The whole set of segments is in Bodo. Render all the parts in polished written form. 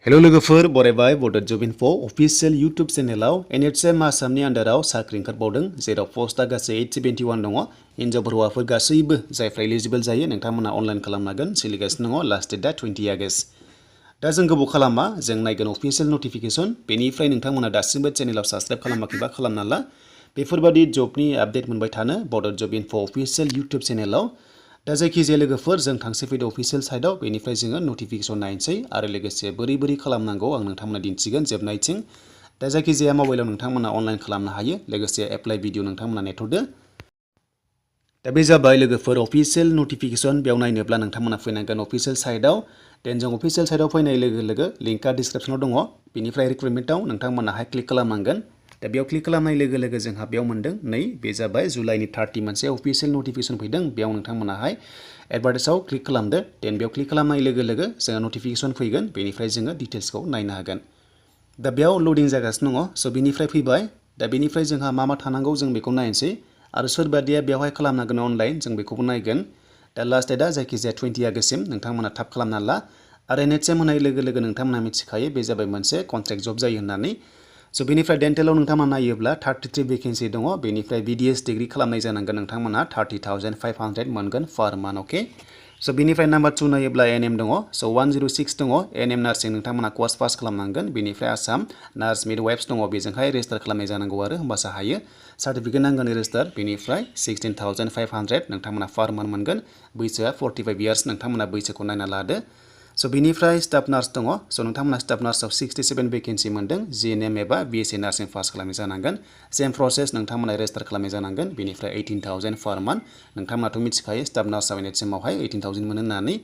हेलो लोगोफोर बरायबाय बड जब इनफो अफिशियेल यूट्यूब चेनेलाव NHM आसामनि आन्डाराव साख्रि ओंखारबावदों जेराव पोस्टआ गासै 871 दङ हिनजावफोर हौवाफोर गासैबो जायफ्रा एलिजिबल जायो नोंथांमोना अनलाइन खालामनांगोन सोलिगासिनो दङ लास्ट डेटआ 20 आगस्ट दा जों गोबाव खालामा जों नायगोन अफिशियेल नटिफिकेशन बेनिफ्राय नोंथांमोना दासिमबो चेनेलाव साबस्क्राइब खालामाखैबा खालामना ला बेफोरबादि जबनि आपडेट मोनबाय थानो बड जब इनफो अफिशियेल यूट्यूब चेनेलाव दा जायखिजाया लोगोफोर जों थांसै फैदो अफिशियेल साइटआव बेनिफ्राय जोङो नटिफिकेशन नायनोसै आरो लोगोसे बोरै खालामनांगौ आं नोंथांमोना दिन्थिगोन जोबनायथिं दा जायखिजाया मबाइलाव नोंथांमोना अनलाइन खालामनो हायो लोगोसे एप्लाइ भिडिअ नोंथांमोना नेथ'दो दा बे जाबाय लोगोफोर अफिशियेल नटिफिकेशन बेयाव नायनोब्ला नोंथांमोना फैनांगोन अफिशियेल साइटआव देन जों अफिशियेल साइटआव फैनाय लोगो लिंकआ डिसक्रिप्शनाव दङ बेनिफ्राय रिक्रुटमेन्टआव नोंथांमोनाहाय क्लिक खालामनांगोन दा बेयाव क्लिक खालामनाय लोगो जोंहा बेयाव मोनदों नै बे जाबाय जुलाइनि 30 मोनसे अफिशियेल नटिफिकेशन फैदों बेयाव नोंथांमोनाहाय एडभार्टाइजआव क्लिक खालामदो देन बेयाव क्लिक खालामनाय लोगो जोङो नटिफिकेशन फैगोन बेनिफ्राय जोङो डिटेल्सखौ नायनो हागोन दा बेयाव लडिं जागासिनो दङ स' बेनिफ्राय फैबाय दा बेनिफ्राय जोंहा मा थानांगौ जों बेखौ नायनोसै आरो सोरबादिया बेवहाय खालामनांगोन अनलाइन जों बेखौबो नायगोन दा लास्ट डेटआ जायखिजाया 20 आगस्टसिम नोंथांमोना थाब खालामना ला आरो NHM होनाय लोगो नोंथांमोना मिथिखायो बे जाबाय मोनसे कन्ट्रेक्ट जब जायो होननानै स' बेनिफ्राय डेन्टेलाव नोंथांमोना नायोब्ला 33 भेकेन्सि दङ बेनिफ्राय BDS डिग्री खालामनाय जानांगोन नोंथांमोना 30,500 मोनगोन फार मान्थ अके स' बेनिफ्राय नाम्बार 2 नायोब्ला NM दङ स' 106 दङ NM नार्सिं नोंथांमोना कर्स पास खालामनांगोन बेनिफ्राय आसाम नार्स मिडवाइफ्स दङ बेजोंहाय रेजिस्टार खालामनाय जानांगौ आरो होमबासो हायो सार्टिफिकेट नांगोन रेजिस्टार बेनिफ्राय 16,500 नोंथांमोना फार मान्थ मोनगोन बैसोआ 45 इयार्स नोंथांमोना बैसोखौ नायना लादो स' बेनिफ्राय स्टाफ नार्स दङ स' नोंथांमोना स्टाफ नार्सआव 67 भेकेन्सि मोनदों GNM एबा BSc नार्सिं पास खालामनाय जानांगोन सेम प्रसेस नोंथांमोना रेजिस्टार खालामनाय जानांगोन बेनिफ्राय 18,000 फार मान्थ नोंथांमोनाथ' मिथिखायो स्टाफ नार्सआव NHMआवहाय 18,000 मोनो होननानै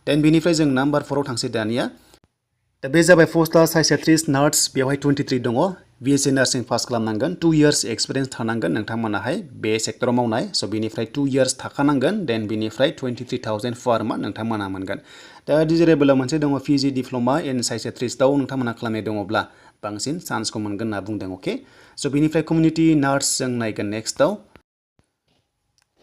देन बेनिफ्राय जों नाम्बार 4आव थांसै दानिया दा बे जाबाय पोस्टआ साइकियाट्रिस्ट नार्स बेवहाय 23 दङ BSc नार्सिं पास खालामनांगोन 2 इयार्स एक्सपिरियेन्स थानांगोन नोंथांमोनाहाय बे सेक्टराव मावनाय स' बेनिफ्राय 2 इयार्स थाखानांगोन देन बेनिफ्राय 23,000 फार मान्थ नोंथांमोना मोनगोन दा डिजारेबोलाव मोनसे दङ PG डिप्ल'मा इन साइकियाट्रिस्टआव नोंथांमोना खालामनाय दङब्ला बांसिन चान्सखौ मोनगोन होनना बुंदों अके स' बेनिफ्राय कमिउनिटि नार्स जों नायगोन नेक्स्टआव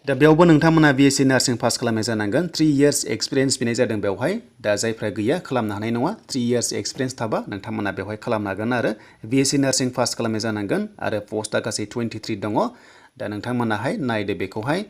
दा बेयावबो नोंथांमोना BSc नार्सिं पास खालामनाय जानांगोन 3 इयार्स एक्सपिरियेन्स बिनाय जादों बेवहाय दा जायफ्रा गैया खालामनो हानाय नङा 3 इयार्स एक्सपिरियेन्स थाबा नोंथांमोना बेवहाय खालामनो हागोन आरो BSc नार्सिं पास खालामनाय जानांगोन आरो पोस्टआ गासै 23 दङ दा नोंथांमोनाहाय नायदो बेखौहाय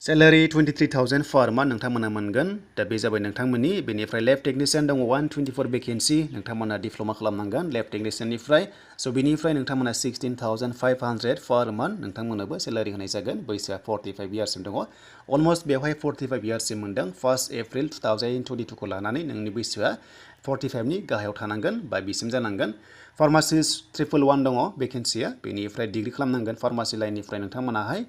सेलारि 23,000 फार मान्थ नोंथांमोना मोनगोन दा बे जाबाय नोंथांमोननि बेनिफ्राय लेब टेकनिशियान दङ 124 भेकेन्सि नोंथांमोना डिप्ल'मा खालामनांगोन लेब टेकनिशियाननिफ्राय स' बेनिफ्राय नोंथांमोना 16,500 फार मान्थ नोंथांमोननोबो सेलारि होनाय जागोन बैसोआ 45 इयार्ससिम दङ अलमस्ट बेवहाय 45 इयार्ससिम मोनदों 1 एप्रिल 2022खौ लानानै नोंनि बैसोआ 45नि गाहायाव थानांगोन बा बिसिम जानांगोन फार्मासिस्ट 111 दङ भेकेन्सिया बेनिफ्राय डिग्री खालामनांगोन फार्मासि लाइननिफ्राय नोंथांमोनाहाय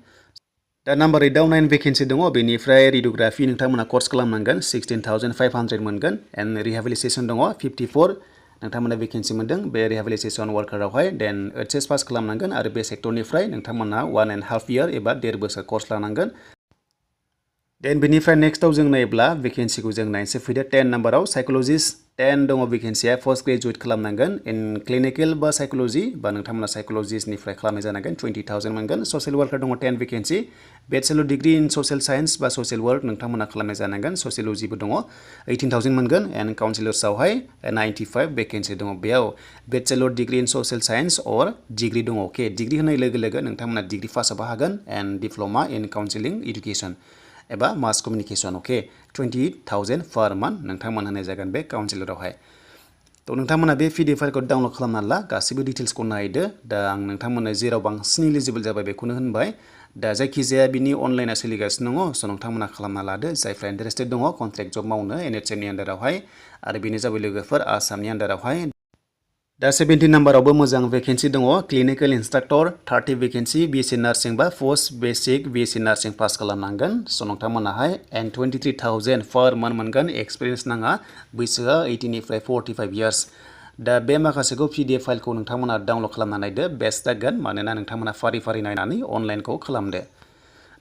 दा नाम्बार 8आव 9 भेकेन्सि दङ बेनिफ्राय रेडियोग्राफि नोंथांमोना कर्स खालामनांगोन 16,500 मोनगोन एन्ड रिहेबिलिटेसन दङ 54 नोंथांमोना भेकेन्सि मोनदों बे रिहेबिलिटेसन वार्कारावहाय देन HS पास खालामनांगोन आरो बे सेक्टरनिफ्राय नोंथांमोना 1.5 इयार एबा 1.5 बोसोर कर्स लानांगोन देन बेनिफ्राय नेक्स्टआव जों नायोब्ला भेकेन्सिखौ जों नायनोसै फैदो 10 नाम्बाराव साइक'लजिस्ट 10 दङ भेकेन्सिया पोस्ट ग्रेजुवेट खालामनांगोन इन क्लिनिकेल बा साइक'लजि बा नोंथांमोना साइक'लजिस्टनिफ्राय खालामनाय जानांगोन 20,000 मोनगोन ससियेल वार्कार दङ 10 vacancy bachelor degree in social science बा ससियेल वर्क नोंथांमोना खालामनाय जानांगोन ससियलजिबो दङ 18,000 मोनगोन एन्ड काउन्सिलर्सआवहाय 95 भेकेन्सि दङ बेयाव bachelor degree in social science अर डिग्री दङ अके डिग्री होनाय लोगो नोंथांमोना डिग्री पास जाबा हागोन and diploma in counselling education एबा मास कमिउनिकेसन अके 20,000 फार मान्थ नोंथांमोन होनाय जागोन बे काउन्सिलरावहाय थ' नोंथांमोना बे PDF फाइलखौ डाउनलड खालामना ला गासैबो डिटेल्सखौ नायदो दा आं नोंथांमोननो जेराव बांसिन इलिजिबल जाबाय बेखौनो होनबाय दा जायखिजाया बिनि अनलाइना सोलिगासिनो दङ स' नोंथांमोना खालामना लादो जायफ्रा इन्टारेस्टेड दङ कन्ट्रेक्ट जब मावनो NHMनि आन्डारावहाय आरो बेनो जाबाय लोगोफोर आसामनि आन्डारावहाय दा 17 नाम्बारावबो मोजां भेकेन्सि दङ clinical instructor 30 vacancy BSc nursing बा post basic BSc nursing pass खालामनांगोन स' नोंथांमोनाहाय एन्ड 23,000 फार मान्थ मोनगोन एक्सपिरियेन्स नाङा बैसोआ 18निफ्राय 45 इयार्स दा बे माखासेखौ PDF फाइलखौ नोंथांमोना डाउनलड खालामना नायदो बेस्ट जागोन मानोना नोंथांमोना फारि नायनानै अनलाइनखौ खालामदो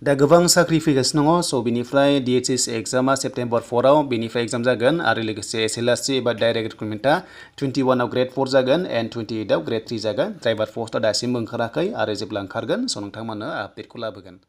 दा गोबां साख्रि फैगासिनो दङ स' बेनिफ्राय DHS एग्जामा सेप्तेम्बर 4आव बेनिफ्राय एग्जाम जागोन आरो लोगोसे SLRC एबा डाइरेक्ट रिक्रुटमेन्टआ 21आव ग्रेड 4 जागोन एन्ड 28आव ग्रेड 3 जागोन ड्राइभार पस्टआ दासिमबो ओंखाराखै आरो जेब्ला ओंखारगोन स' नोंथांमोननो आपडेटखौ लाबोगोन